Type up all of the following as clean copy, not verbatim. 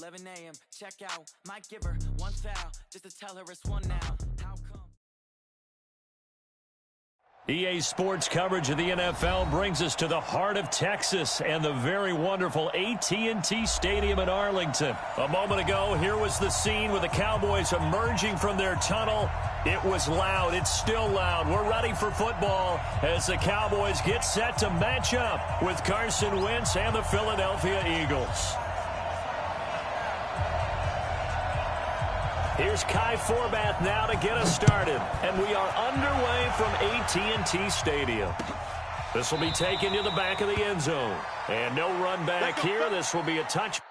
11 a.m. Check out. Might give her one foul just to tell her it's one now. How come? EA Sports coverage of the NFL brings us to the heart of Texas and the very wonderful AT&T Stadium in Arlington. A moment ago, here was the scene with the Cowboys emerging from their tunnel. It was loud. It's still loud. We're ready for football as the Cowboys get set to match up with Carson Wentz and the Philadelphia Eagles. Here's Kai Forbath now to get us started. And we are underway from AT&T Stadium. This will be taken to the back of the end zone. And no run back here. This will be a touch.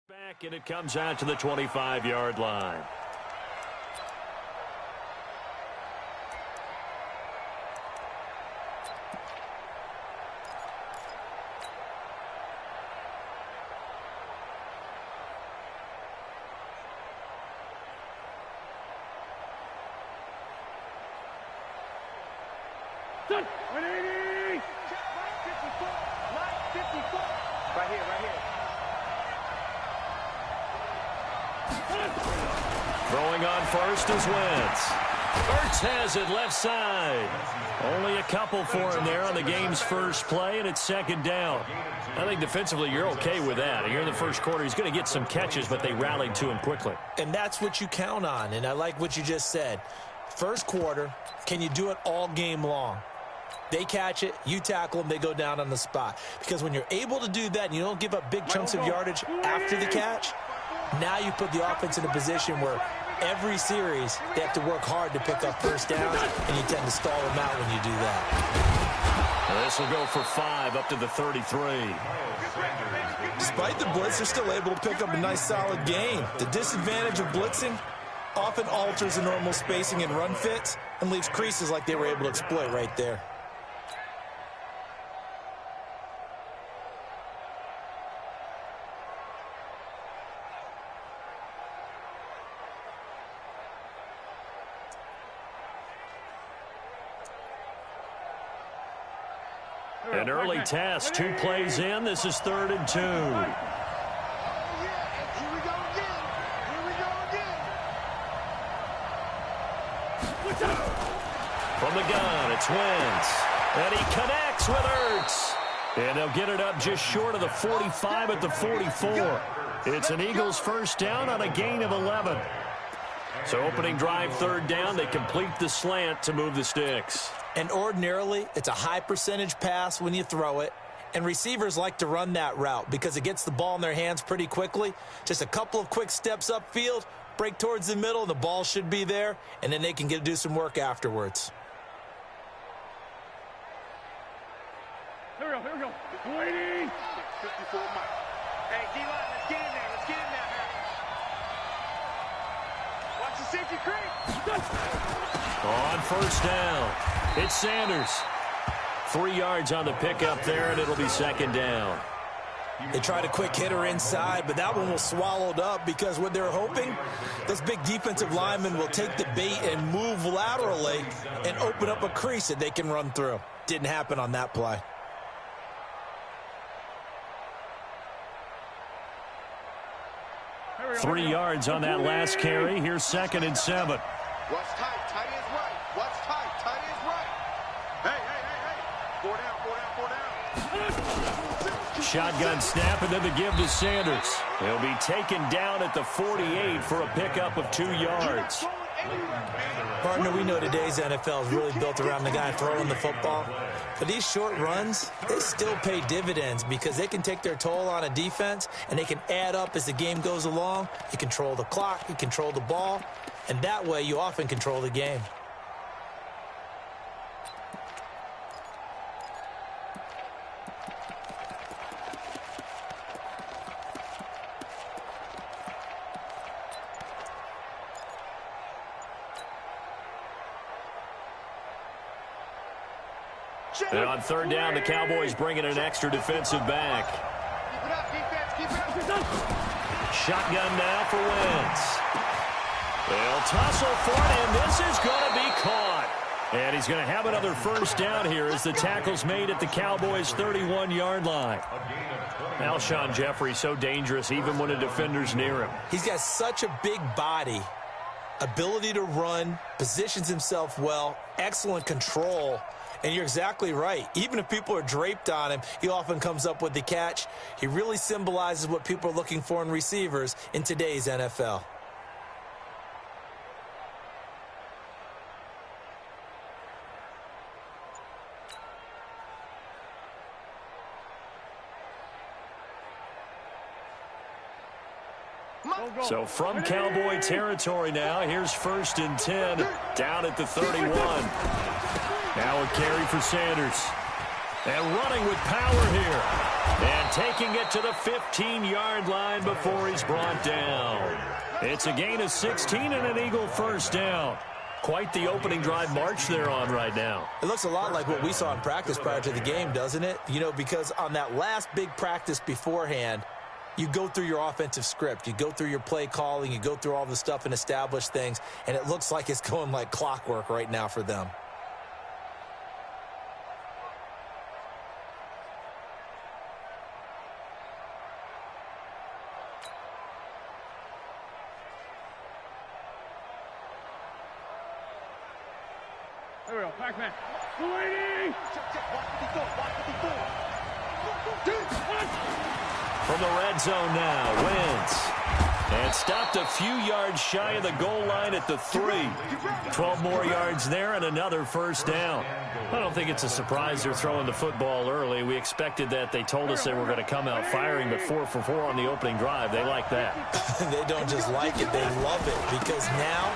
Back, and it comes out to the 25-yard line. Right here, right here. Throwing on first is Wentz. Ertz has it left side. Only a couple for him there on the game's first play, and it's second down. I think defensively you're okay with that. Here in the first quarter, he's going to get some catches, but they rallied to him quickly. And that's what you count on, and I like what you just said. First quarter, can you do it all game long? They catch it, you tackle them, they go down on the spot. Because when you're able to do that and you don't give up big chunks of yardage after the catch, now you put the offense in a position where every series they have to work hard to pick up first downs, and you tend to stall them out when you do that. This will go for 5 up to the 33. Despite the blitz, they're still able to pick up a nice solid gain. The disadvantage of blitzing often alters the normal spacing and run fits and leaves creases like they were able to exploit right there. An early test, 2 plays in. This is 3rd and 2. From the gun, it's Wentz. And he connects with Ertz. And they'll get it up just short of the 45 at the 44. It's an Eagles first down on a gain of 11. So opening drive, 3rd down, they complete the slant to move the sticks. And ordinarily, it's a high percentage pass when you throw it. And receivers like to run that route because it gets the ball in their hands pretty quickly. Just a couple of quick steps upfield, break towards the middle, and the ball should be there. And then they can do some work afterwards. Here we go. Waiting. 54 Mike. Hey, D-line, let's get in there. Let's get in there. Watch the safety creep. On first down, it's Sanders. 3 yards on the pickup there, and it'll be 2nd down. They tried a quick hitter inside, but that one was swallowed up because what they're hoping, those big defensive linemen will take the bait and move laterally and open up a crease that they can run through. Didn't happen on that play. Three yards on that last carry. Here's 2nd and 7. What's tight? Tight is right. What's tight? Tight is right. Hey. 4 down. Shotgun snap, and then the give to Sanders. He'll be taken down at the 48 for a pickup of 2 yards. Partner, we know today's NFL is really built around the guy throwing the football. But these short runs, they still pay dividends because they can take their toll on a defense, and they can add up as the game goes along. You control the clock, you control the ball, and that way you often control the game. And on 3rd down, the Cowboys bring in an extra defensive back. Keep it up. Shotgun now for Wentz. They'll tussle for it, and this is going to be caught. And he's going to have another first down here as the tackle's made at the Cowboys' 31-yard line. Alshon Jeffrey so dangerous even when a defender's near him. He's got such a big body, ability to run, positions himself well, excellent control. And you're exactly right. Even if people are draped on him, he often comes up with the catch. He really symbolizes what people are looking for in receivers in today's NFL. So from Cowboy territory now, here's 1st and 10 down at the 31. Now a carry for Sanders. And running with power here. And taking it to the 15-yard line before he's brought down. It's a gain of 16 and an Eagle first down. Quite the opening drive march they're on right now. It looks a lot like what we saw in practice prior to the game, doesn't it? You know, because on that last big practice beforehand, you go through your offensive script. You go through your play calling. You go through all the stuff and establish things. And it looks like it's going like clockwork right now for them. Here we go. Pac-Man. Waiting. From the red zone now, Wentz. And stopped a few yards shy of the goal line at the 3. 12 more yards there and another first down. I don't think it's a surprise they're throwing the football early. We expected that. They told us they were going to come out firing, but 4 for 4 on the opening drive. They like that. They don't just like it, they love it, because now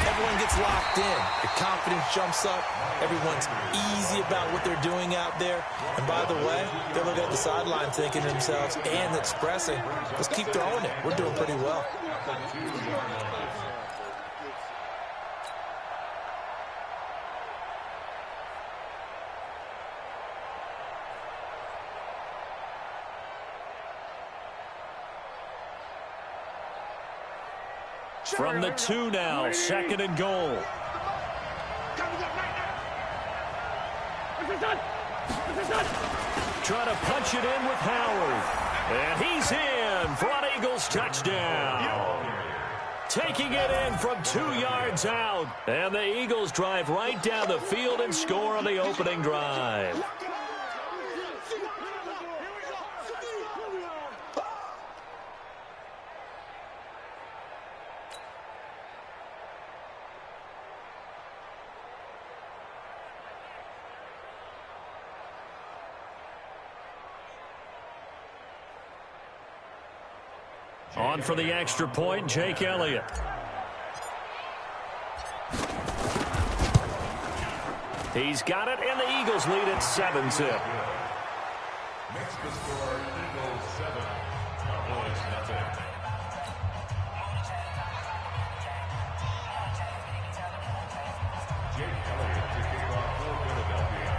everyone gets locked in. The confidence jumps up. Everyone's easy about what they're doing out there. And by the way, they're looking at the sideline thinking to themselves and expressing, let's keep throwing it. We're doing pretty well. From the 2 now, 2nd and goal. What's this done? trying to punch it in with Howard. And he's in for an Eagles touchdown. Taking it in from 2 yards out. And the Eagles drive right down the field and score on the opening drive. On for the extra point, Jake Elliott. He's got it, and the Eagles lead at 7-zip. Next to score, Eagles 7, Cowboys nothing. Jake Elliott to kick off for Philadelphia.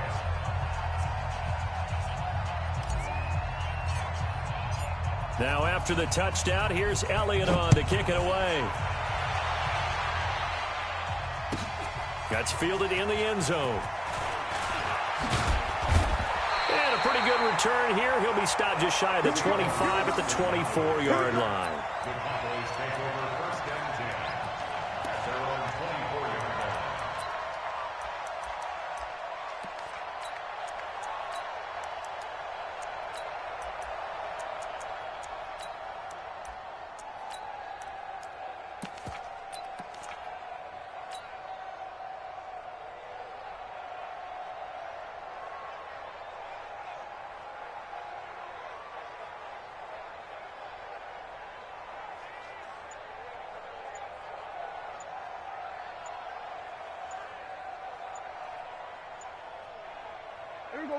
Now after the touchdown, here's Elliott on to kick it away. That's fielded in the end zone. And a pretty good return here. He'll be stopped just shy of the 25 at the 24-yard line. The Cowboys take over first and 10 at their own 24-yard line.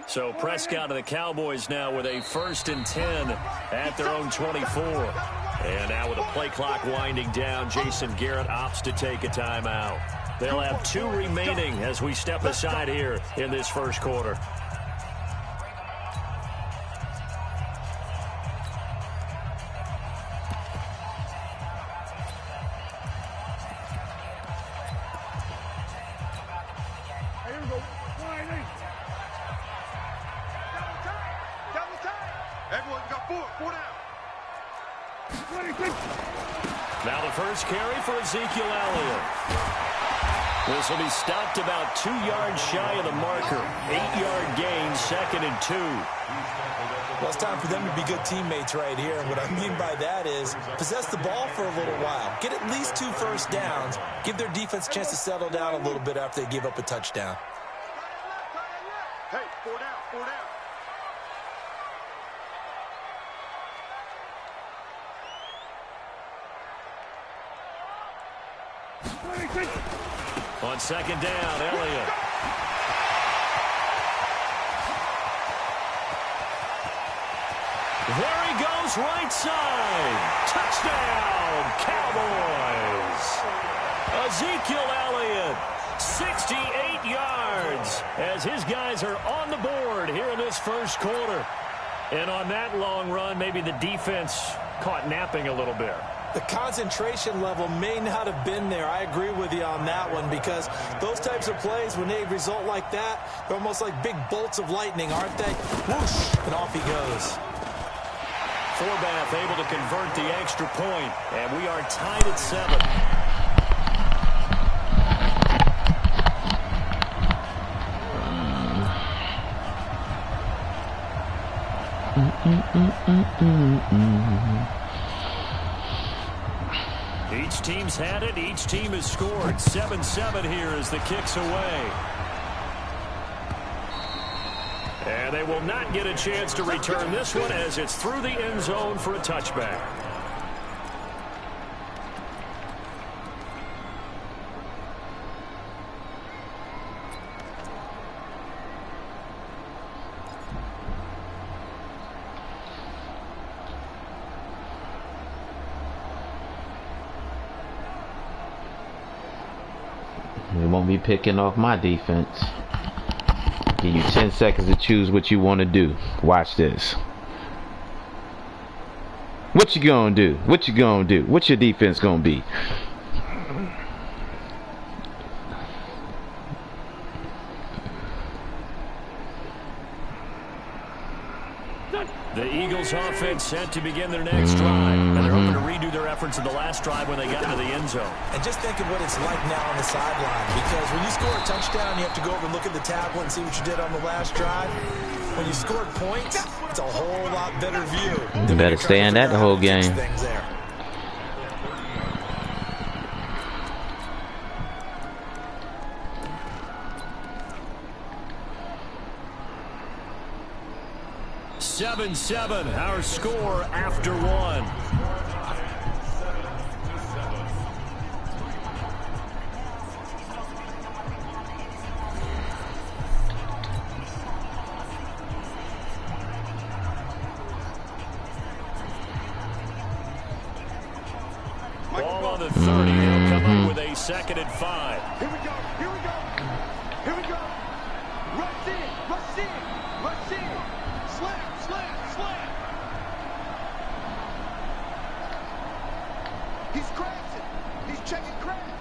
So Prescott and the Cowboys now with a 1st and 10 at their own 24. And now with the play clock winding down, Jason Garrett opts to take a timeout. They'll have 2 remaining as we step aside here in this first quarter. Now the first carry for Ezekiel Elliott. This will be stopped about 2 yards shy of the marker. 8-yard gain, 2nd and 2. Well, it's time for them to be good teammates right here. And what I mean by that is possess the ball for a little while. Get at least 2 first downs. Give their defense a chance to settle down a little bit after they give up a touchdown. Hey, 4 down, 4 down. On 2nd down, Elliott. There he goes, right side. Touchdown, Cowboys. Ezekiel Elliott, 68 yards, as his guys are on the board here in this first quarter. And on that long run, maybe the defense caught napping a little bit. The concentration level may not have been there. I agree with you on that one, because those types of plays, when they result like that, they're almost like big bolts of lightning, aren't they? Whoosh, and off he goes. Forbath able to convert the extra point, and we are tied at 7. Each team's had it. Each team has scored. 7-7 here as the kick's away. And they will not get a chance to return this one as it's through the end zone for a touchback. You won't be picking off my defense. Give you 10 seconds to choose what you want to do. Watch this. What you gonna do? What you gonna do? What's your defense gonna be? Eagles offense set to begin their next drive. And they're hoping to redo their efforts in the last drive when they got into the end zone. And just think of what it's like now on the sideline. Because when you score a touchdown, you have to go over and look at the tablet and see what you did on the last drive. When you scored points, it's a whole lot better view. You better stay in that the whole game. Seven, our score after one. Ball on the 30. He'll come up with a 2nd and 5. Here we go. Here we go. Here we go. Rush in. Rush in. Rush in. Slam. Slam. Slam. He's crashing. He's checking crash.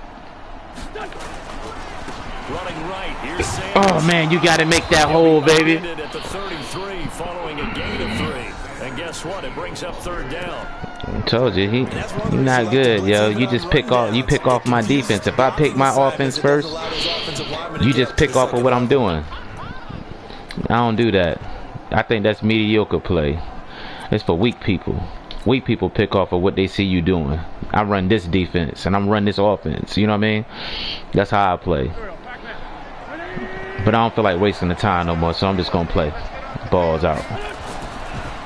Running right. Here's Sam. Oh, man, you got to make that hole, baby. At the 33 following a gain of 3. And guess what? It brings up 3rd down. I told you, he's not good, yo. You just pick off my defense. If I pick my offense first, you just pick off of what I'm doing. I don't do that. I think that's mediocre play. It's for weak people. Weak people pick off of what they see you doing. I run this defense and I'm run this offense. You know what I mean? That's how I play. But I don't feel like wasting the time no more, so I'm just gonna play. Balls out.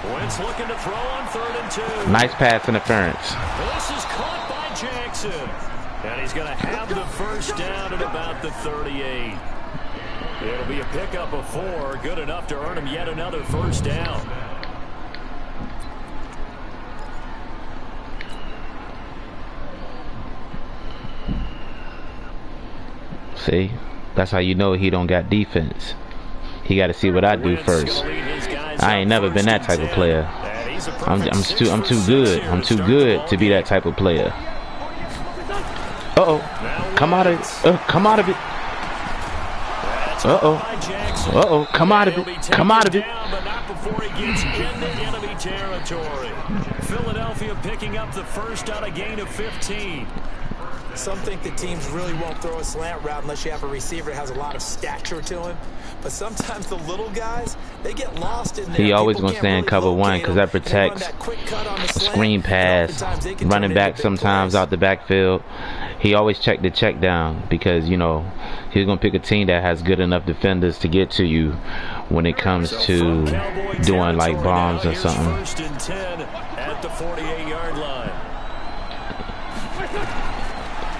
Wentz looking to throw on 3rd and 2. Nice pass interference. This is caught by Jackson. And he's going to have the 1st down at about the 38. It'll be a pickup of 4. Good enough to earn him yet another 1st down. See? That's how you know he don't got defense. He got to see what I do first. I ain't never been that type of player. I'm too good. I'm too good to be that type of player. Uh-oh. Come out of it. Come out of it. Uh-oh. Uh-oh. Come out of it. Come out of it. But not before he gets into enemy territory. Philadelphia picking up the 1st on a gain of 15. Some think that teams really won't throw a slant route unless you have a receiver that has a lot of stature to him. But sometimes the little guys, they get lost in there. He always going to stay in cover 1 because that protects screen pass, running back sometimes out the backfield. He always check the check down because, you know, he's going to pick a team that has good enough defenders to get to you when it comes to doing like bombs or something. 1st and 10 at the 48-yard line.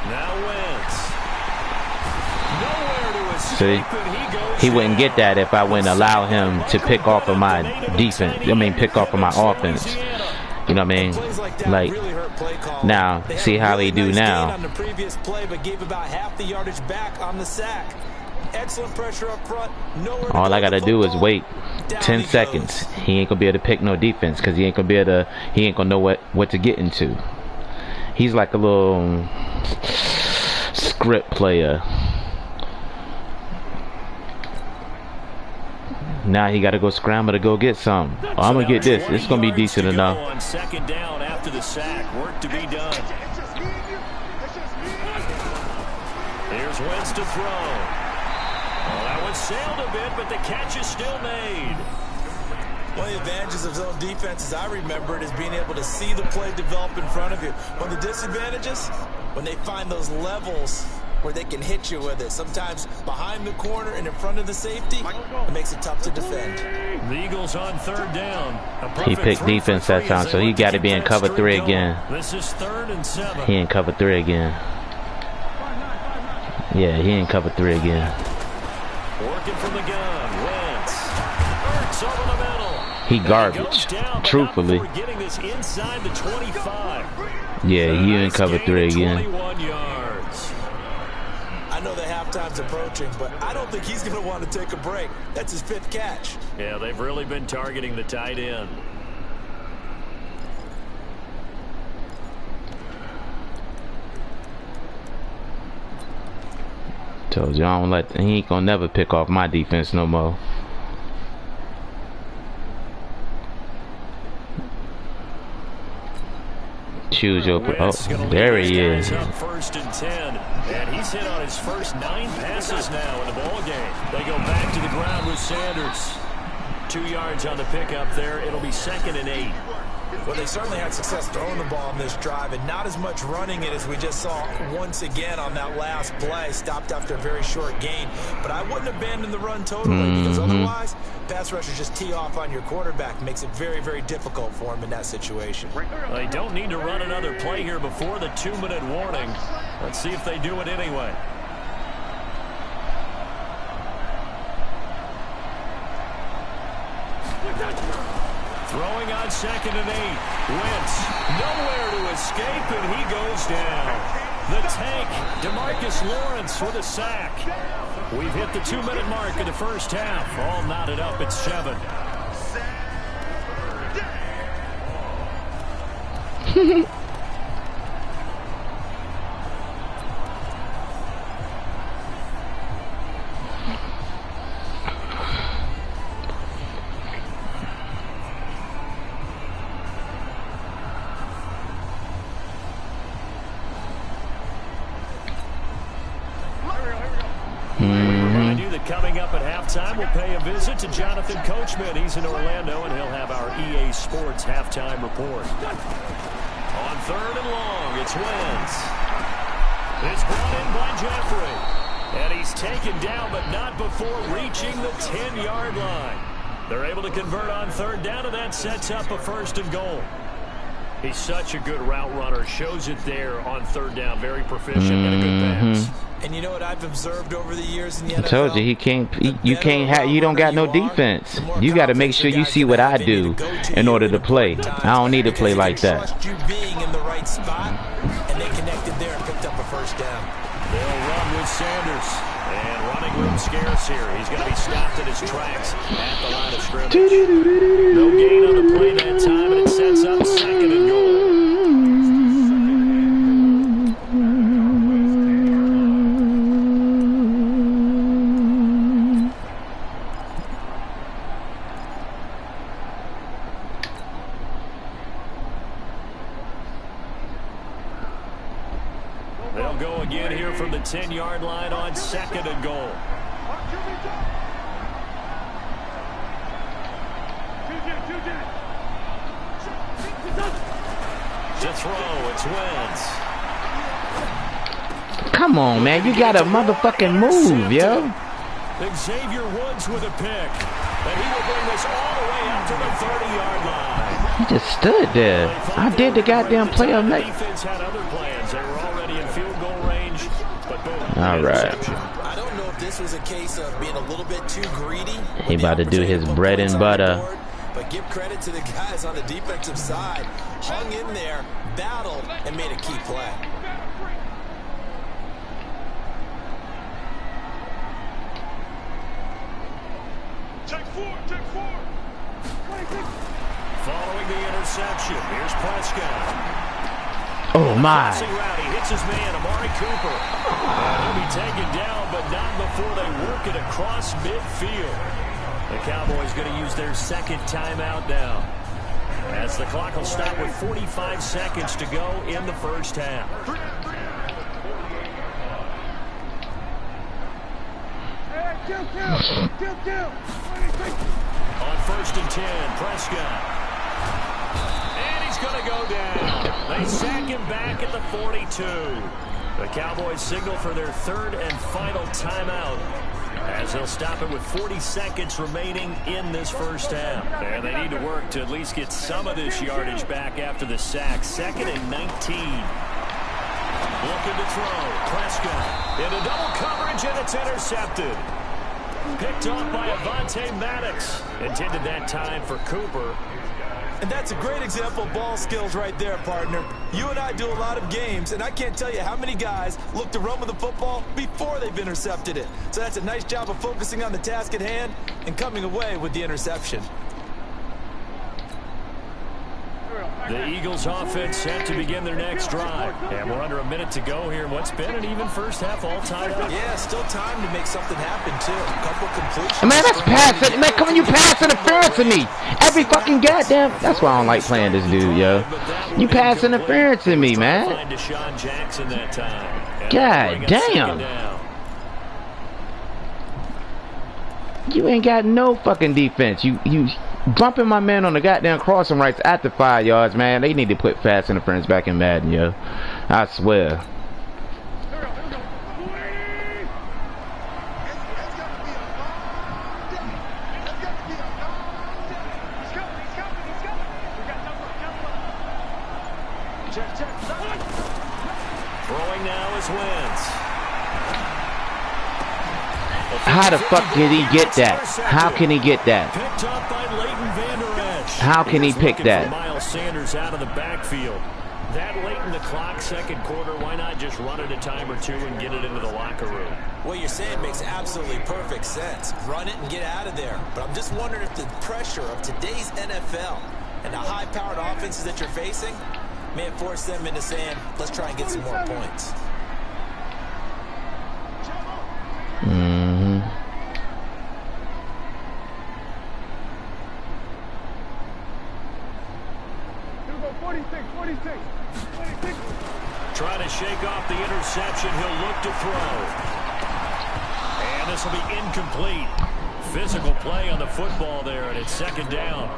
Now Wentz. Nowhere to escape. See, he wouldn't get that if I wouldn't allow him to pick off of my defense. I mean, pick off of my offense. You know what I mean? Like, now, see how he do now. All I gotta do is wait 10 seconds. He ain't gonna be able to pick no defense because he ain't gonna know what to get into. He's like a little script player. Now he got to go scramble to go get some. Oh, I'm gonna get this. It's gonna be decent enough. On 2nd down after the sack, work to be done. Here's Wentz to throw. Well, that one sailed a bit, but the catch is still made. One of the advantages of zone defenses, I remember it, is being able to see the play develop in front of you. One of the disadvantages, when they find those levels where they can hit you with it, sometimes behind the corner and in front of the safety, it makes it tough to defend. The Eagles on 3rd down. He picked defense that time, so he got to be in cover 3 again. This is 3rd and 7. He in cover 3 again. Yeah, he in cover 3 again. Working from the gun, Wentz. Hurts over the middle. He garbage, truthfully. Getting this inside the 25. Yeah, he in cover 3 again. 21 yards. I know the halftime's approaching, but I don't think he's going to want to take a break. That's his 5th catch. Yeah, they've really been targeting the tight end. Told you, he ain't gonna never pick off my defense no more. choose your. Oh, there he is. Up 1st and 10, and he's hit on his first 9 passes now in the ball game. They go back to the ground with Sanders. 2 yards on the pickup there. It'll be 2nd and 8. Well, they certainly had success throwing the ball on this drive, and not as much running it as we just saw once again on that last play. Stopped after a very short gain. But I wouldn't abandon the run totally, because otherwise, pass rushers just tee off on your quarterback. Makes it very, very difficult for him in that situation. They don't need to run another play here before the 2-minute warning. Let's see if they do it anyway. Throwing on 2nd and 8. Wentz nowhere to escape, and he goes down. The tank, DeMarcus Lawrence with a sack. We've hit the 2-minute mark in the first half. All knotted up at 7. Coming up at halftime, we'll pay a visit to Jonathan Coachman. He's in Orlando, and he'll have our EA Sports halftime report. On 3rd and long, it's Wentz. It's brought in by Jeffrey. And he's taken down, but not before reaching the 10-yard line. They're able to convert on 3rd down, and that sets up a 1st and goal. He's such a good route runner. Shows it there on 3rd down. Very proficient and a good pass. And you know what I've observed over the years in the NFL? I told you you don't got no defense. You got to make sure you see what I do in order to play. I don't need to play like that. Trust you being in the right spot, and they connected there and picked up a 1st down. They'll run with Sanders, and running room scarce here. He's going to be stopped in his tracks at the line of scrimmage. No gain on the play that time, and it sets up 2nd and goal. They'll go again here from the 10-yard line on 2nd and goal. To throw, it's Wentz. Come on, man. You got to motherfucking move, yo. Xavier Woods with a pick. And he will bring this all the way up to the 30-yard line. He just stood there. I did the goddamn play of night. Defense had other plans. They were already in field goal range, but boom. All right. I don't know if this was a case of being a little bit too greedy. He about to do his bread and butter. But give credit to the guys on the defensive side. Hung in there, battled, and made a key play. Take four. Following the interception, here's Prescott. Oh, my. He hits his man, Amari Cooper. And he'll be taken down, but not before they work it across midfield. The Cowboys going to use their 2nd timeout now, as the clock will stop with 45 seconds to go in the first half. On 1st and 10, Prescott. And he's going to go down. They sack him back at the 42. The Cowboys signal for their 3rd and final timeout, as they'll stop it with 40 seconds remaining in this first half. And they need to work to at least get some of this yardage back after the sack. 2nd and 19. Looking to throw. Prescott into double coverage, and it's intercepted. Picked off by Avonte Maddox. Intended that time for Cooper. And that's a great example of ball skills right there, partner. You and I do a lot of games, and I can't tell you how many guys look to run with the football before they've intercepted it. So that's a nice job of focusing on the task at hand and coming away with the interception. The Eagles offense set to begin their next drive. And we're under a minute to go here. What's been an even first half all tied up? Yeah, still time to make something happen, too. A couple completions. Man, that's passing. Man, come on, you pass interference to me. Every fucking goddamn. That's why I don't like playing this dude, yo. You pass interference to me, man. God damn. You ain't got no fucking defense. You bumping my man on the goddamn crossing rights at the 5 yards, man. They need to put fast interference back in Madden, yo. I swear. Throwing now is Wentz. How the fuck did he get that? How can he get that? Picked up by Leighton Vander Esch. How can he pick that? Miles Sanders out of the backfield. That late in the clock, second quarter, why not just run it a time or two and get it into the locker room? What you're saying makes absolutely perfect sense. Run it and get out of there. But I'm just wondering if the pressure of today's NFL and the high-powered offenses that you're facing may have forced them into saying, let's try and get some more points. Trying to shake off the interception. He'll look to throw. And this will be incomplete. Physical play on the football there, and it's second down.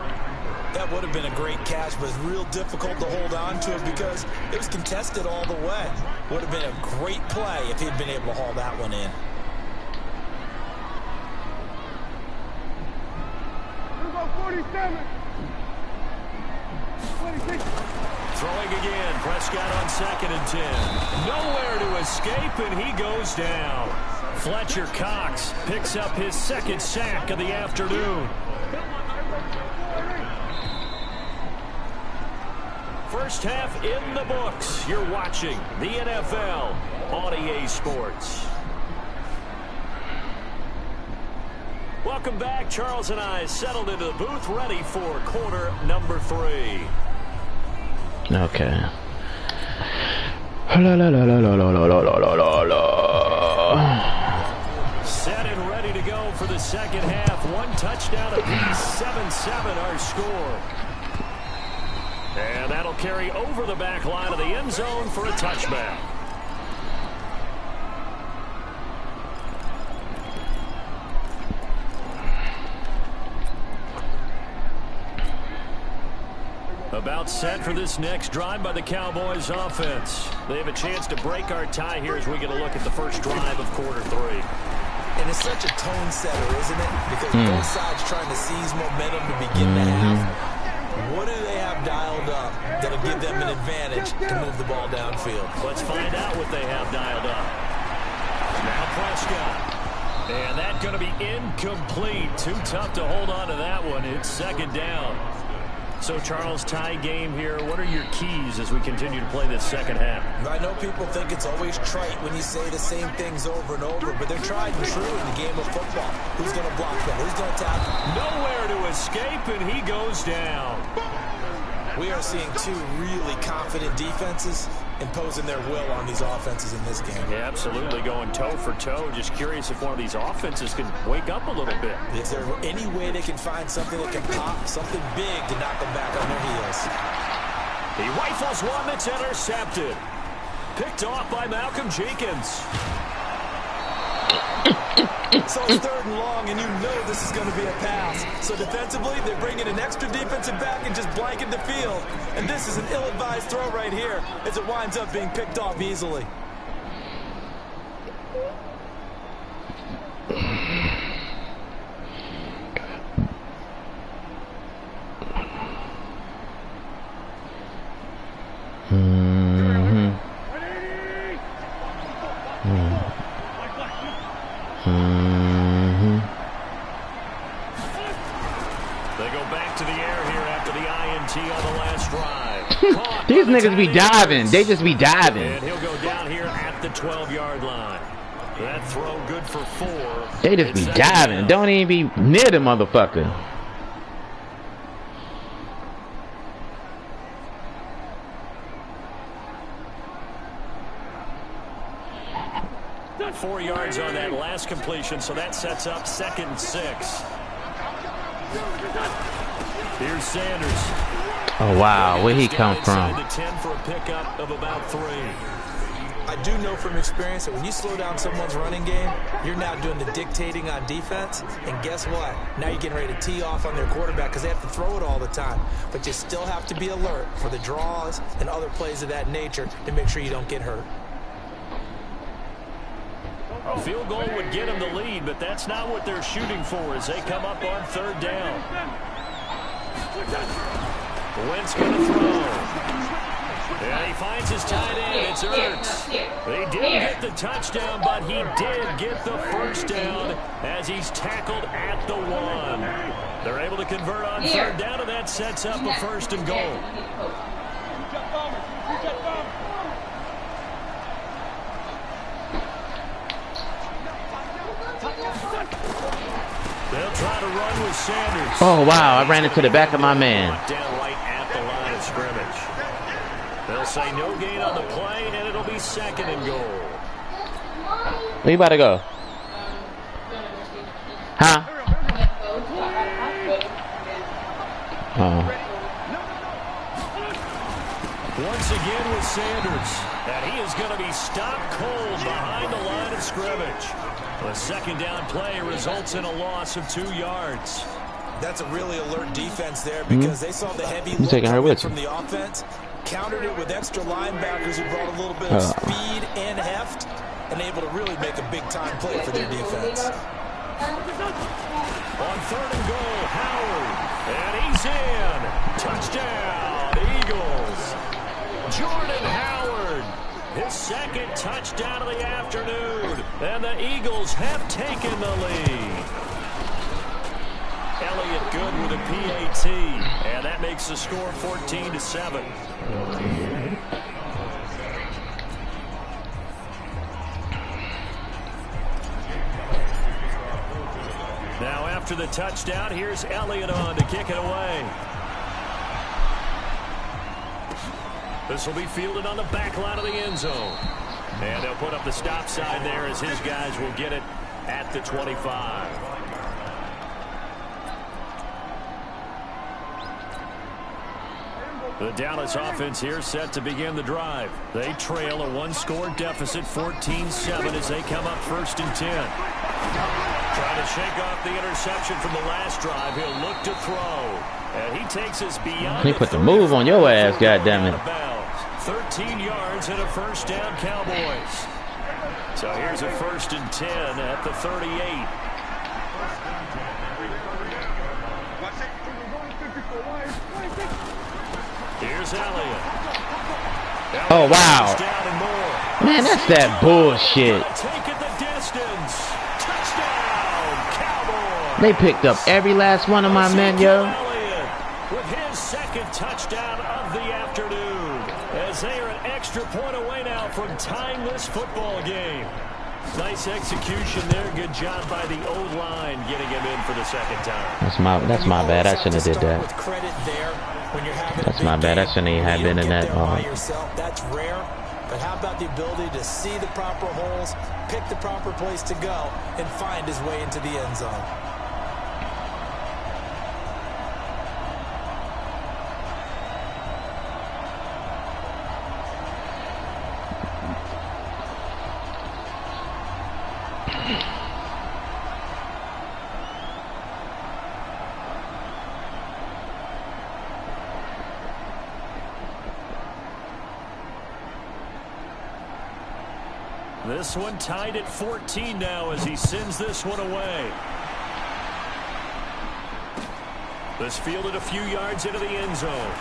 That would have been a great catch, but it's real difficult to hold on to it because it was contested all the way. Would have been a great play if he'd been able to haul that one in. Throwing again. Prescott on 2nd and 10. Nowhere to escape, and he goes down. Fletcher Cox picks up his second sack of the afternoon. First half in the books. You're watching the NFL on EA Sports. Welcome back. Charles and I settled into the booth, ready for quarter number 3. Okay. Set and ready to go for the second half. One touchdown apiece. 7-7 our score. And that'll carry over the back line of the end zone for a touchback. About set for this next drive by the Cowboys offense. They have a chance to break our tie here as we get a look at the first drive of quarter 3. And it's such a tone setter, isn't it? Because both sides trying to seize momentum to begin the half. What do they have dialed up that'll give them an advantage to move the ball downfield? Let's find out what they have dialed up. Now Prescott. And that's going to be incomplete. Too tough to hold on to that one. It's second down. So, Charles, tie game here. What are your keys as we continue to play this second half? I know people think it's always trite when you say the same things over and over, but they're tried and true in the game of football. Who's going to block them? Who's going to tackle? Nowhere to escape, and he goes down. We are seeing two really confident defenses imposing their will on these offenses in this game. Yeah, absolutely, going toe for toe. Just curious if one of these offenses can wake up a little bit. Is there any way they can find something that can pop, something big to knock them back on their heels? He rifles one that's intercepted. Picked off by Malcolm Jenkins. So it's 3rd and long, and you know this is going to be a pass. So defensively, they're bringing an extra defensive back and just blanket the field. And this is an ill-advised throw right here as it winds up being picked off easily. They go back to the air here after the INT on the last drive. These niggas be diving. They just be diving. And he'll go down here at the 12-yard line. That throw good for 4. They just be diving. Don't even be near the motherfucker. 4 yards on that last completion, so that sets up 2nd and 6. Here's Sanders. Oh, wow. Where'd he come from? The 10 for a pickup of about 3. I do know from experience that when you slow down someone's running game, you're now doing the dictating on defense. And guess what? Now you're getting ready to tee off on their quarterback because they have to throw it all the time. But you still have to be alert for the draws and other plays of that nature to make sure you don't get hurt. A field goal would get them the lead, but that's not what they're shooting for as they come up on 3rd down. Wentz going to throw. And he finds his tight end. It's Ertz. They didn't get the touchdown, but he did get the 1st down as he's tackled at the 1. They're able to convert on 3rd down, and that sets up a 1st and goal. They'll try to run with Sanders. Oh, wow. I ran into the back of my man. Down right at the line of scrimmage. They'll say no gain on the play, and it'll be 2nd and goal. Where you about to go? Huh? Once again with Sanders. And he is going to be stopped cold behind the line of scrimmage. The 2nd down play results in a loss of 2 yards. That's a really alert defense there because they saw the heavy look taking her with from the offense, countered it with extra linebackers who brought a little bit of speed and heft, and able to really make a big-time play for their defense. On 3rd and goal, Howard. And he's in. Touchdown, Eagles. Jordan Howard. His 2nd touchdown of the afternoon. And the Eagles have taken the lead. Elliott good with a PAT. And that makes the score 14-7. Now after the touchdown, here's Elliott on to kick it away. This will be fielded on the back line of the end zone. And they'll put up the stop sign there as his guys will get it at the 25. The Dallas offense here set to begin the drive. They trail a 1-score deficit, 14-7 as they come up 1st and 10. Trying to shake off the interception from the last drive. He'll look to throw. And he takes us beyond. He put the move on your ass, goddammit. 13 yards and a 1st down, Cowboys. So here's a 1st and 10 at the 38. Here's Elliott. Oh, wow. Man, that's that bullshit. Taking the distance. Touchdown, Cowboys. They picked up every last one of my men, yo. With his 2nd touchdown of the afternoon, as they are an extra point away now from tying this football game. Nice execution there. Good job by the O-line getting him in for the 2nd time. That's my bad. I shouldn't have did that. That's my bad. I shouldn't have been in that. That's rare. But how about the ability to see the proper holes, pick the proper place to go, and find his way into the end zone? This one tied at 14 now as he sends this one away. This fielded a few yards into the end zone.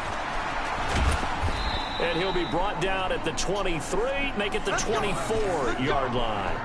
And he'll be brought down at the 23, make it the 24-yard line.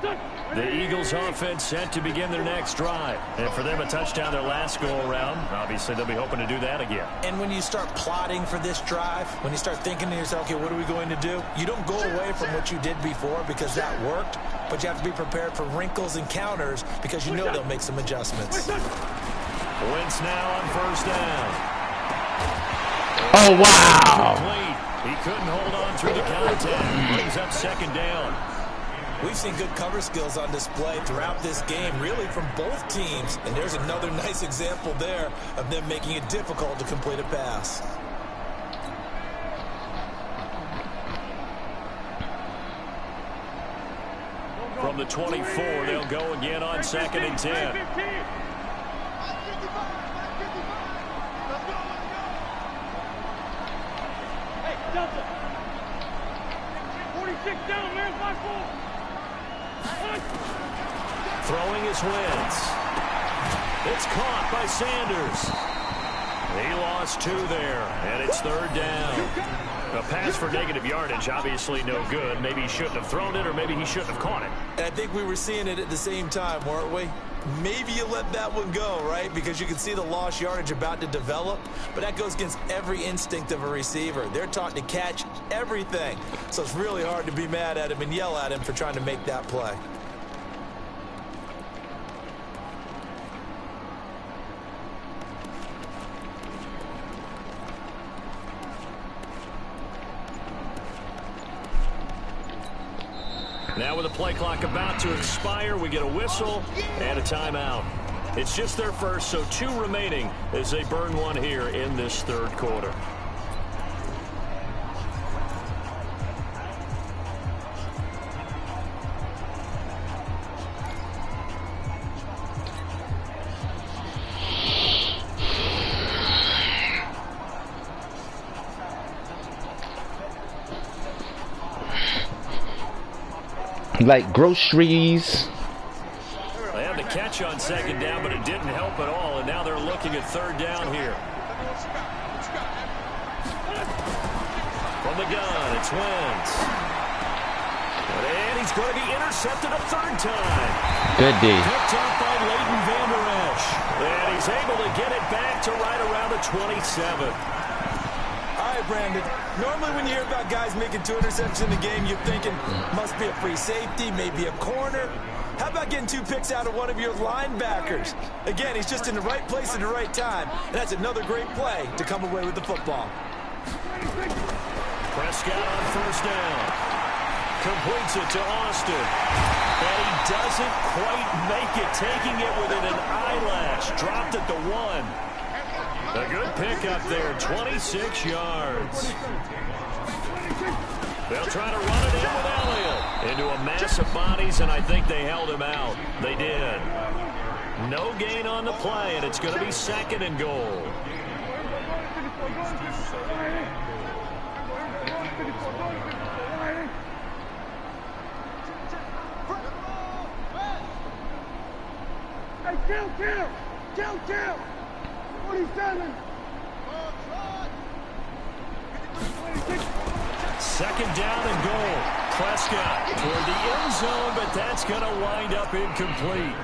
The Eagles offense set to begin their next drive. And for them, a touchdown their last go-around. Obviously, they'll be hoping to do that again. And when you start plotting for this drive, when you start thinking to yourself, okay, what are we going to do? You don't go away from what you did before because that worked, but you have to be prepared for wrinkles and counters because you know they'll make some adjustments. Wentz now on first down. Oh, wow. He couldn't hold on through the contact. Brings up second down. We've seen good cover skills on display throughout this game, really from both teams. And there's another nice example there of them making it difficult to complete a pass. From the 24, they'll go again on 2nd and 10. Hey, Delta. 46 down, man. 5-4. Throwing his Wentz. It's caught by Sanders. He lost 2 there, and it's 3rd down. A pass for negative yardage, obviously no good. Maybe he shouldn't have thrown it, or maybe he shouldn't have caught it. And I think we were seeing it at the same time, weren't we? Maybe you let that one go, right? Because you can see the lost yardage about to develop, but that goes against every instinct of a receiver. They're taught to catch everything. So it's really hard to be mad at him and yell at him for trying to make that play. Now with the play clock about to expire, we get a whistle and a timeout. It's just their first, so 2 remaining as they burn one here in this 3rd quarter. Like groceries. They had the catch on 2nd down, but it didn't help at all, and now they're looking at 3rd down here. From the gun, it's Wentz. And he's going to be intercepted a 3rd time. Good D. Picked up by Leighton Vander Esch. And he's able to get it back to right around the 27. All right, Brandon. Normally when you hear about guys making 2 interceptions in the game, you're thinking must be a free safety, maybe a corner. How about getting 2 picks out of one of your linebackers? Again, he's just in the right place at the right time. And that's another great play to come away with the football. Prescott on first down. Completes it to Austin. And he doesn't quite make it, taking it within an eyelash. Dropped at the 1. A good pickup there, 26 yards. They'll try to run it in with Elliott. Into a mass of bodies, and I think they held him out. They did. No gain on the play, and it's going to be 2nd and goal. Hey, kill! 47. 2nd down and goal. Prescott toward the end zone, but that's going to wind up incomplete.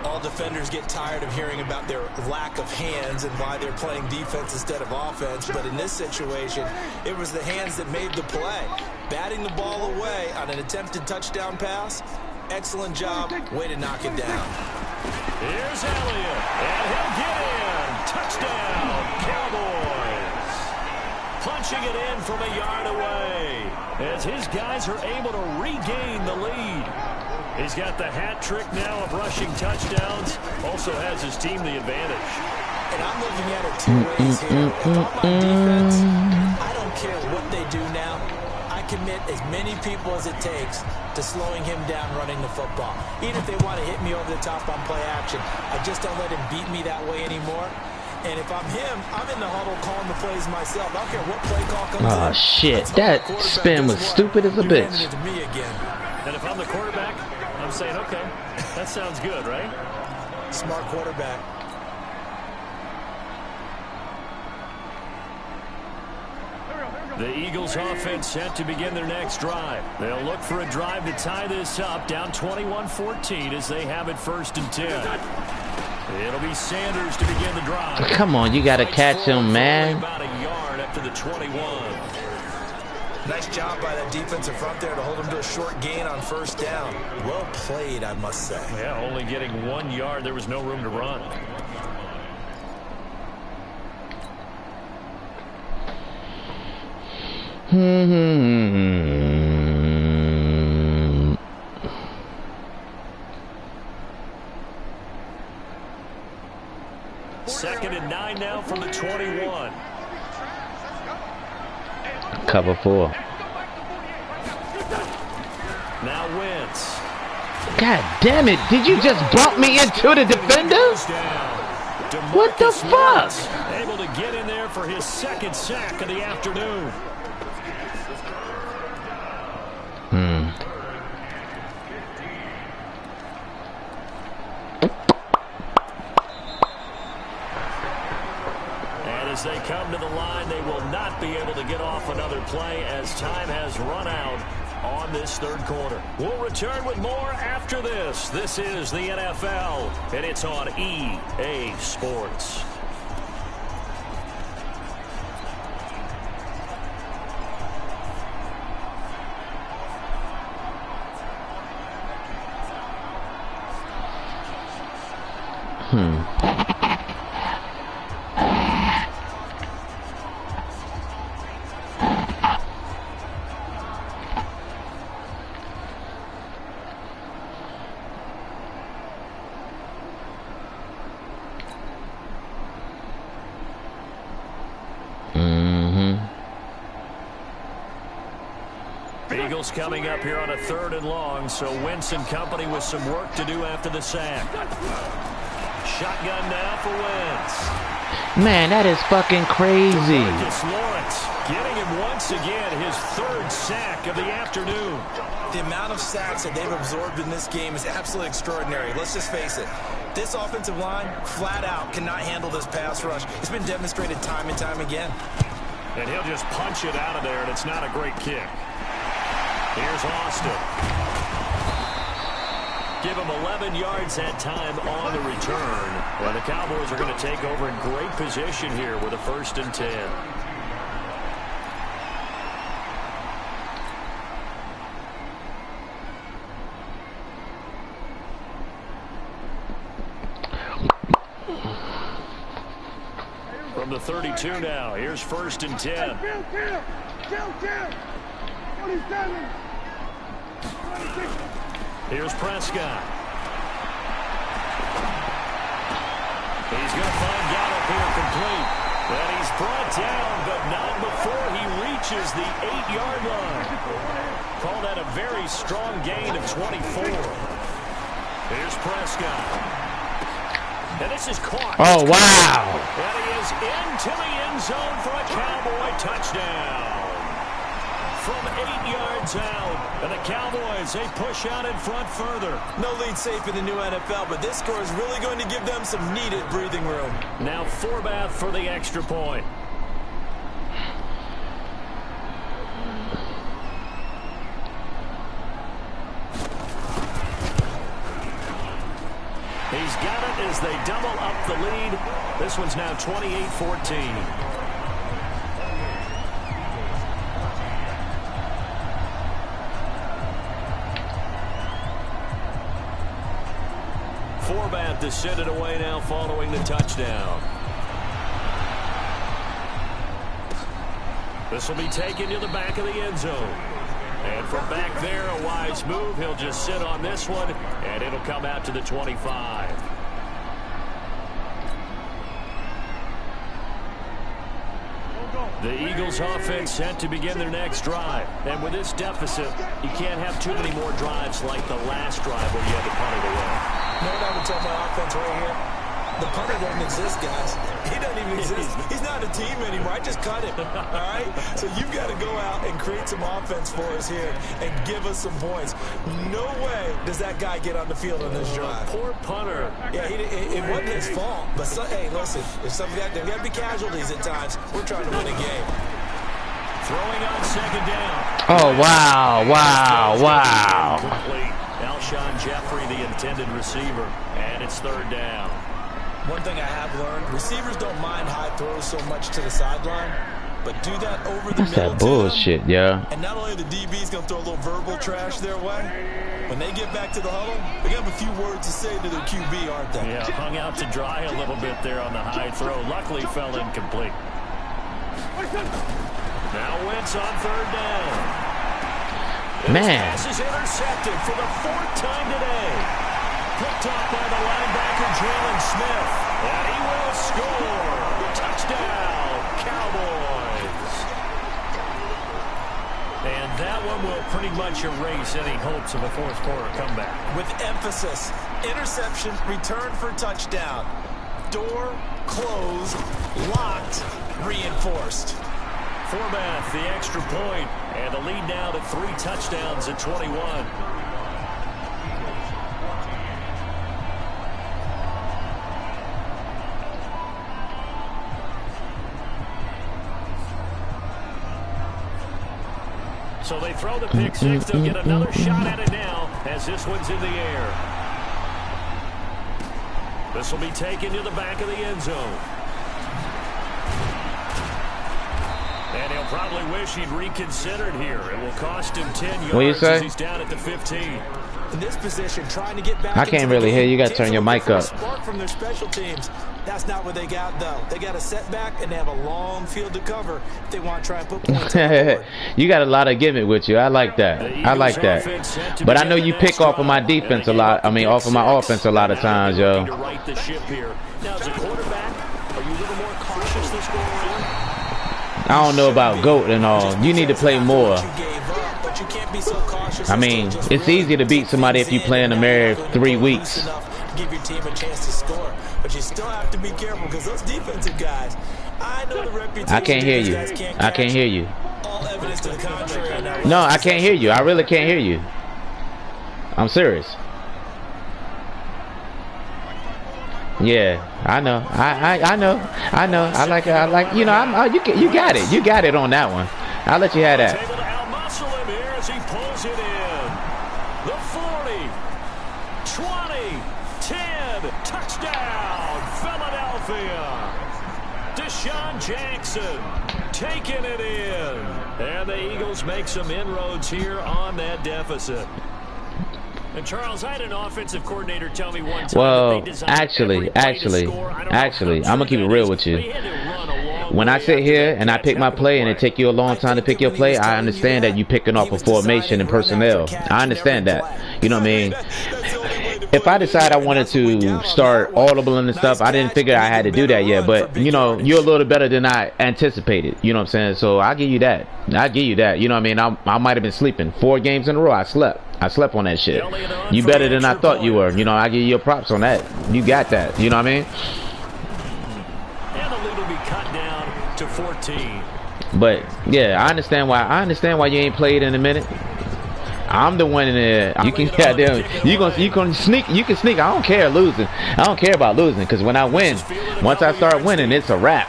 All defenders get tired of hearing about their lack of hands and why they're playing defense instead of offense. But in this situation, it was the hands that made the play. Batting the ball away on an attempted touchdown pass. Excellent job. Way to knock it down. Here's Elliott, and he'll get in. Touchdown, Cowboys. Punching it in from a yard away as his guys are able to regain the lead. He's got the hat trick now of rushing touchdowns. Also has his team the advantage. And I'm looking at it 2 ways here. If I'm on defense, I don't care what they do now. I commit as many people as it takes to slowing him down running the football. Even if they want to hit me over the top on play action, I just don't let him beat me that way anymore. And if I'm him, I'm in the huddle calling the plays myself. I don't care what play call comes in. Oh, shit. That spin was stupid as a bitch. It to me again. And if I'm the quarterback, I'm saying, okay, that sounds good, right? Smart quarterback. Here we go. The Eagles offense set to begin their next drive. They'll look for a drive to tie this up, down 21-14 as they have it 1st and 10. It'll be Sanders to begin the drive. Come on, you got to catch him, man. About a yard after the 21. Nice job by that defensive front there to hold him to a short gain on 1st down. Well played, I must say. Yeah, only getting 1 yard. There was no room to run. Second and 9 now from the 21. Cover 4. Now Wentz. God damn it. Did you just bump me into the defender? What the fuck? Able to get in there for his 2nd sack of the afternoon. As they come to the line, they will not be able to get off another play as time has run out on this 3rd quarter. We'll return with more after this. This is the NFL, and it's on EA Sports. Eagles coming up here on a 3rd and long, so Wentz and company with some work to do after the sack. Shotgun now for Wentz. Man, that is fucking crazy. Lawrence getting him once again, his 3rd sack of the afternoon. The amount of sacks that they've absorbed in this game is absolutely extraordinary. Let's just face it. This offensive line, flat out, cannot handle this pass rush. It's been demonstrated time and time again. And he'll just punch it out of there, and it's not a great kick. Here's Austin. Give him 11 yards that time on the return. And the Cowboys are going to take over in great position here with a 1st and 10. From the 32 now, here's 1st and 10. Here's Prescott. He's going to find Gallup here complete. And he's brought down, but not before he reaches the 8-yard line. Call that a very strong gain of 24. Here's Prescott. And this is caught. Oh, wow. And he is into the end zone for a Cowboy touchdown. From 8 yards out, and the Cowboys, they push out in front further. No lead safe in the new NFL, but this score is really going to give them some needed breathing room. Now Forbath for the extra point. He's got it as they double up the lead. This one's now 28-14. Forbath to send it away now following the touchdown. This will be taken to the back of the end zone. And from back there, a wise move. He'll just sit on this one, and it'll come out to the 25. The Eagles offense set to begin their next drive. And with this deficit, you can't have too many more drives like the last drive where you had to punt it away. You know what I would tell my offense right here? The punter doesn't exist, guys. He doesn't even exist. He's not a team anymore. I just cut him, all right? So you've got to go out and create some offense for us here and give us some points. No way does that guy get on the field on this drive. Poor punter. Yeah, it wasn't his fault. But, hey, listen, if there got to be casualties at times. We're trying to win a game. Throwing on second down. Oh, wow, wow, wow. Complete. Alshon Jeffrey, the intended receiver, and it's third down. One thing I have learned, receivers don't mind high throws so much to the sideline, but do that over the That's middle that bullshit, yeah. And not only the DB's going to throw a little verbal trash their way, when they get back to the huddle, they have a few words to say to their QB, aren't they? Yeah, hung out to dry a little bit there on the high throw. Luckily fell incomplete. Now Wentz on third down. Man. This pass is intercepted for the fourth time today. Picked off by the linebacker, Jalen Smith. And he will score. Touchdown, Cowboys. And that one will pretty much erase any hopes of a fourth quarter comeback. With emphasis, interception, return for touchdown. Door closed, locked, reinforced. Forbath, the extra point, and the lead now to 3 touchdowns at 21. So they throw the pick six. They'll get another shot at it now as this one's in the air. This will be taken to the back of the end zone. And he'll probably wish he'd reconsidered here. It will cost him 10 yards. What do you say? As he's down at the 15. In this position, trying to get back. I can't really hear you. You got to turn your mic up. Spark from their special teams. That's not what they got, though. They got a setback, and they have a long field to cover if they want to try and put points on the board. You got a lot of gimmick with you. I like that. I like that. But I know you pick off of my defense a lot. I mean, off of my offense a lot of times, yo. Right the ship here. Now, as a quarterback, are you a little more cautious this go around? I don't know about GOAT and all. You need to play more. I mean, it's easy to beat somebody if you play in them every 3 weeks. Give your team a chance to score, but you still have to be careful because those defensive guys, I know the reputation. I can't hear you. I can't hear you. All evidence to the contrary. No, I can't hear you. I really can't hear you. I'm serious. Yeah, I know. I know. I like you know. You got it. You got it on that one. I'll let you have that. Able to outmuscle him here as he pulls it in. The 40, 20, 10, touchdown, Philadelphia. Deshaun Jackson taking it in, and the Eagles make some inroads here on that deficit. And Charles, I had an offensive coordinator tell me one time. Well, actually, I'm gonna keep it real with you. When I sit here and I pick my play and it take you a long time to pick your play, I understand that you picking off a formation and personnel. I understand that. You know what I mean? If I decide I wanted to start audible and stuff, I didn't figure I had to do that yet. But, you know, you're a little better than I anticipated. You know what I'm saying? So I'll give you that. I'll give you that. You know what I mean? I might have been sleeping. 4 games in a row, I slept on that shit. You better than I thought you were. You know, I give you your props on that. You got that. You know what I mean? And the lead will be cut down to 14. But yeah, I understand why you ain't played in a minute. I'm the one in there. You can goddamn. You can sneak. You can sneak. I don't care losing. I don't care about losing because when I win, once I start winning, it's a wrap.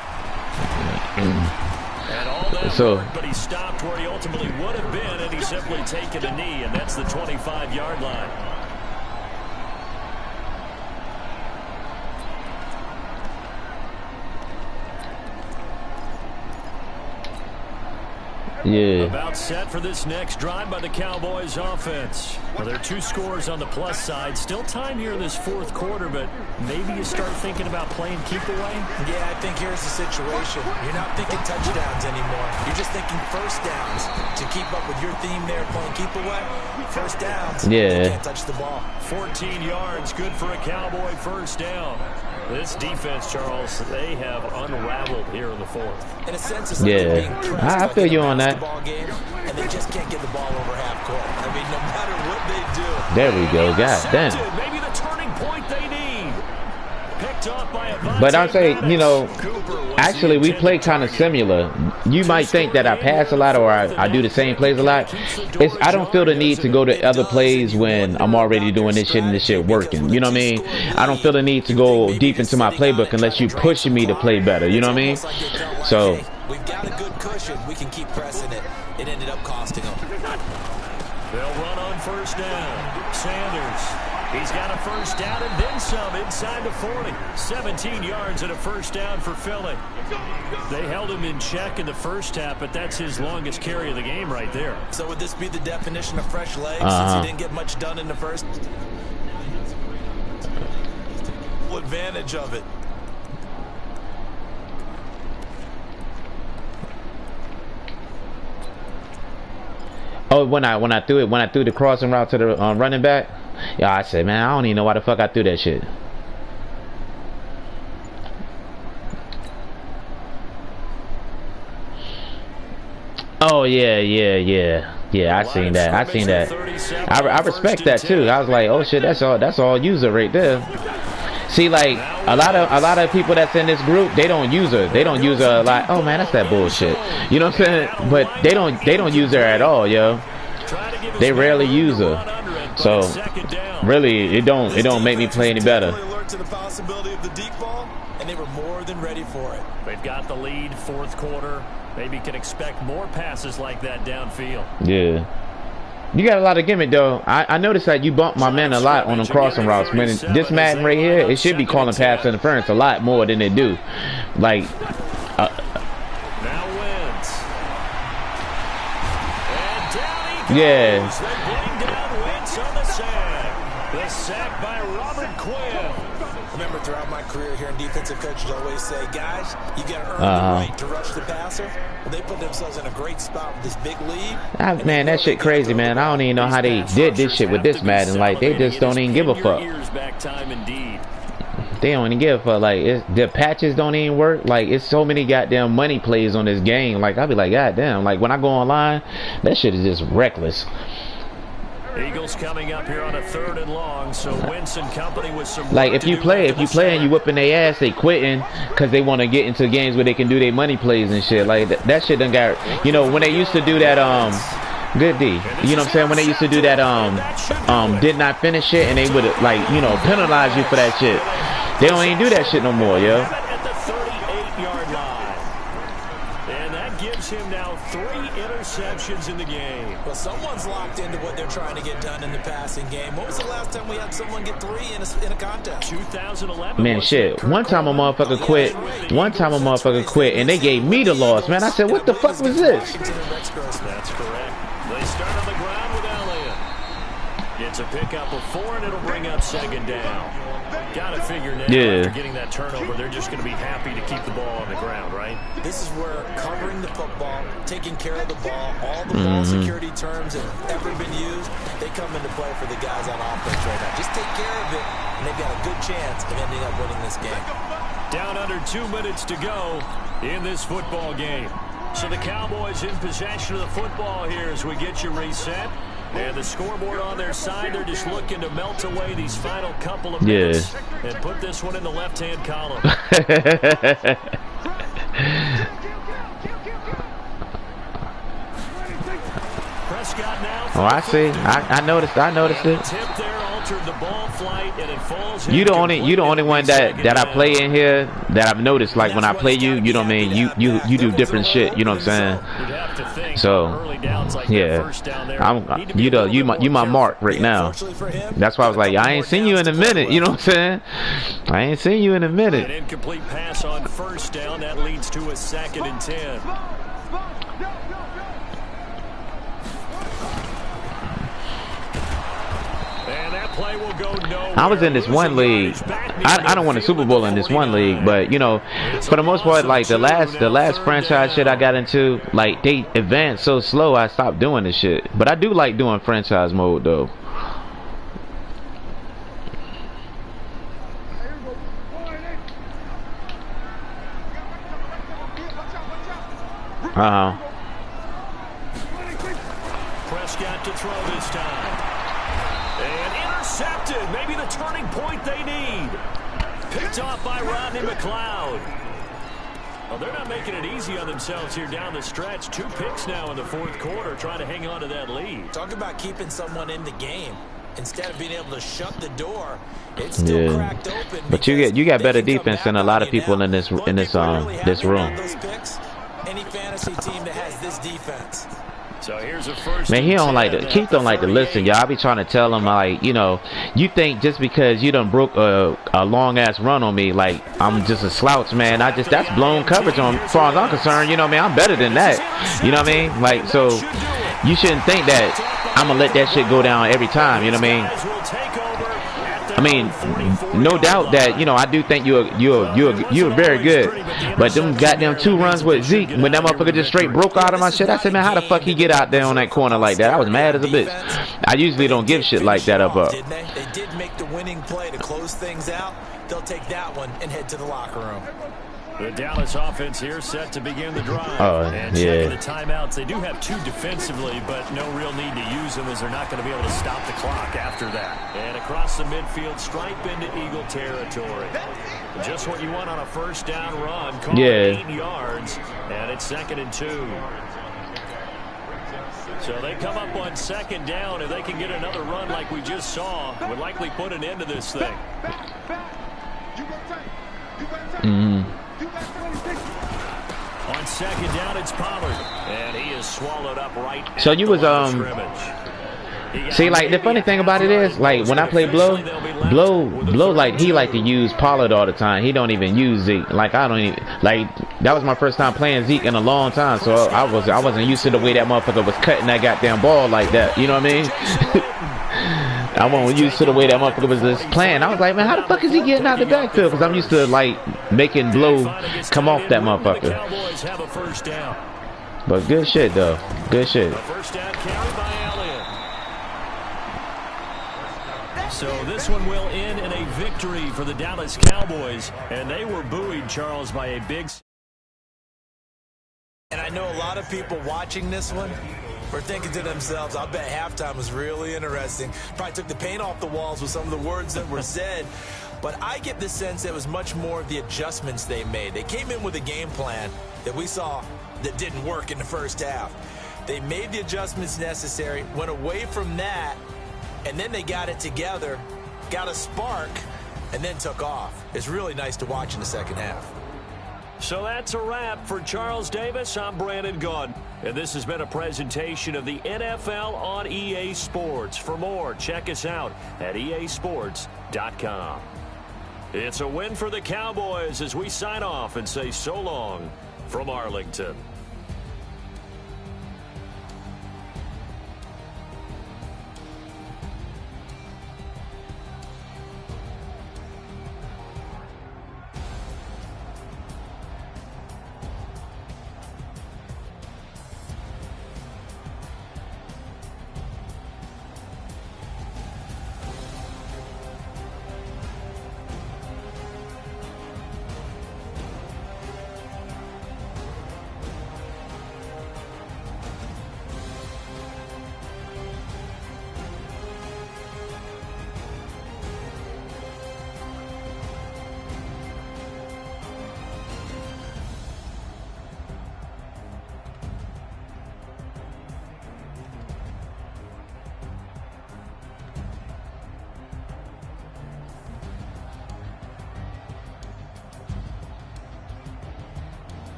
So. But he stopped where he ultimately would have been, and he simply taken a knee, and that's the 25-yard line. Yeah. About set for this next drive by the Cowboys offense. Well, there are 2 scores on the plus side. Still time here in this 4th quarter, but maybe you start thinking about playing keep away? Yeah, I think here's the situation. You're not thinking touchdowns anymore. You're just thinking first downs. To keep up with your theme there, playing keep away, first downs. Yeah. You can't touch the ball. 14 yards, good for a Cowboy first down. This defense, Charles, they have unraveled here in the 4th. In a sense, it's like they're being pressed I feel you on that. game, and they just can't get the ball over half court. I mean, no matter what they do. There we go. God damn. Maybe the turning point they need. Picked off by a But I'm saying, you know, actually we play kind of similar. You might think that I pass a lot or I do the same plays a lot. I don't feel the need to go to other plays when I'm already doing this shit and this shit working. You know what I mean? I don't feel the need to go deep into my playbook unless you pushing me to play better. You know what I mean? So. We've got a good cushion, we can keep pressing it. It ended up costing them. They'll run on first down. Sanders. He's got a first down and then some inside the 40. 17 yards and a first down for Philly. They held him in check in the first half, but that's his longest carry of the game right there. So would this be the definition of fresh legs since he didn't get much done in the first? Full advantage of it. Oh, when I threw the crossing route to the running back, yeah, I said, man, I don't even know why the fuck I threw that shit. Oh yeah. I seen that. I respect that too. I was like, oh shit, that's all user right there. See, like a lot of people that's in this group, they don't use her. They don't use her a lot. Oh man, that's that bullshit. You know what I'm saying? But they don't use her at all, yo. They rarely use her. So really, it don't make me play any better. To the possibility of the deep ball, and they were more than ready for it. They've got the lead, fourth quarter. Maybe can expect more passes like that downfield. Yeah. You got a lot of gimmick though. I noticed that you bump my men a lot on them crossing routes. When this Madden right here, it should be calling pass interference a lot more than they do. Like now Wentz. And down he goes. Yeah. They bring down Wentz on the sack. The sack by Robert Quinn. Remember, throughout my career here in defensive coaches always say, guys, you got to earn the right to rush the passer. Well, they put themselves in a great spot with this big lead. Man, that shit crazy, man. I don't even know how they did this shit with this Madden. Like, they just don't even give a fuck. They don't even give a fuck. Like, the patches don't even work. Like, it's so many goddamn money plays on this game. Like, I'll be like, goddamn. Like, when I go online, that shit is just reckless. Eagles coming up here on a 3rd and long, so Wentz and company with some. Like if you play and you whipping their ass, they quitting because they want to get into games where they can do their money plays and shit. Like that shit done got. You know when they used to do that good D. You know what I'm saying? When they used to do that did not finish it and they would like penalize you for that shit. They don't even do that shit no more, yo. At the 38-yard line, and that gives him now 3 interceptions in the game. Well, someone's locked into what they're trying to get done in the passing game. When was the last time we had someone get 3 in a contest? 2011. Man, shit. One time a motherfucker quit, and they gave me the loss, man. I said, what the fuck was this? That's correct. They start on the ground with Elliott. Gets a pickup of 4, and it'll bring up 2nd down. Gotta figure now after getting that turnover, they're just going to be happy to keep the ball on the ground, right? This is where covering the football, taking care of the ball, all the ball security terms have ever been used, they come into play for the guys on offense right now. Just take care of it, and they've got a good chance of ending up winning this game. Down under 2 minutes to go in this football game. So the Cowboys in possession of the football here as we get you reset. And the scoreboard on their side, they're just looking to melt away these final couple of minutes and put this one in the left-hand column. Prescott now. Oh, I see. I noticed it. Tip there altered the ball flight, and it falls. You the only one that I play in here that I've noticed. Like when I play you know what I mean. You do different shit. You know what I'm saying? So yeah, you my mark right now. That's why I was like, I ain't seen you in a minute. You know what I'm saying? I ain't seen you in a minute. An incomplete pass on first down that leads to a 2nd and 10. Play will go nowhere. I was in this one league. I don't want a Super Bowl in this one league, but for the most part, like the last franchise shit I got into, like they advanced so slow, I stopped doing this shit. But I do like doing franchise mode though. Prescott to throw this time. And intercepted. Maybe the turning point they need. Picked off by Rodney McLeod. Well, they're not making it easy on themselves here down the stretch. 2 picks now in the 4th quarter, trying to hang on to that lead. Talk about keeping someone in the game. Instead of being able to shut the door, it's still cracked open. But you got better defense than a lot of people in this room. any fantasy team that has this defense. So here's a first. Man, he don't like to. Keith don't like to listen, y'all. I be trying to tell him, like, you know, you think just because you done broke a long ass run on me, like I'm just a slouch, man. That's blown coverage on, as far as I'm concerned. You know what I mean? I'm better than that. You know what I mean? Like, so you shouldn't think that I'm gonna let that shit go down every time. You know what I mean? I mean, no doubt that, you know, I do think you're very good. But them goddamn 2 runs with Zeke, when that motherfucker just straight broke out of my shit, I said, man, how the fuck he get out there on that corner like that? I was mad as a bitch. I usually don't give shit like that up. They did make the winning play to close things out. They'll take that one and head to the locker room. The Dallas offense here set to begin the drive. Oh, and checking the timeouts. They do have 2 defensively, but no real need to use them as they're not going to be able to stop the clock after that. And across the midfield, stripe into Eagle territory. Just what you want on a first down run. Call it 8 yards, and it's 2nd and 2. So they come up on 2nd down. If they can get another run like we just saw, would likely put an end to this thing. On 2nd down, it's Pollard, and he is swallowed up right. So you was see, like, the funny thing about it is, like, when I play Blow, like, he like to use Pollard all the time. He don't even use Zeke. Like, I don't even, like, that was my first time playing Zeke in a long time, so I wasn't used to the way that motherfucker was cutting that goddamn ball like that. You know what I mean? I wasn't used to the way that motherfucker was just playing. I was like, man, how the fuck is he getting out the backfield? Because I'm used to, like, making Blow come off that motherfucker. But good shit, though. Good shit. First down carry by Elliott. So this one will end in a victory for the Dallas Cowboys. And they were buoyed, Charles, by a big... And I know a lot of people watching this one were thinking to themselves, I bet halftime was really interesting. Probably took the paint off the walls with some of the words that were said. But I get the sense that it was much more of the adjustments they made. They came in with a game plan that we saw that didn't work in the first half. They made the adjustments necessary, went away from that, and then they got it together, got a spark, and then took off. It's really nice to watch in the second half. So that's a wrap for Charles Davis. I'm Brandon Gaudin, and this has been a presentation of the NFL on EA Sports. For more, check us out at easports.com. It's a win for the Cowboys as we sign off and say so long from Arlington.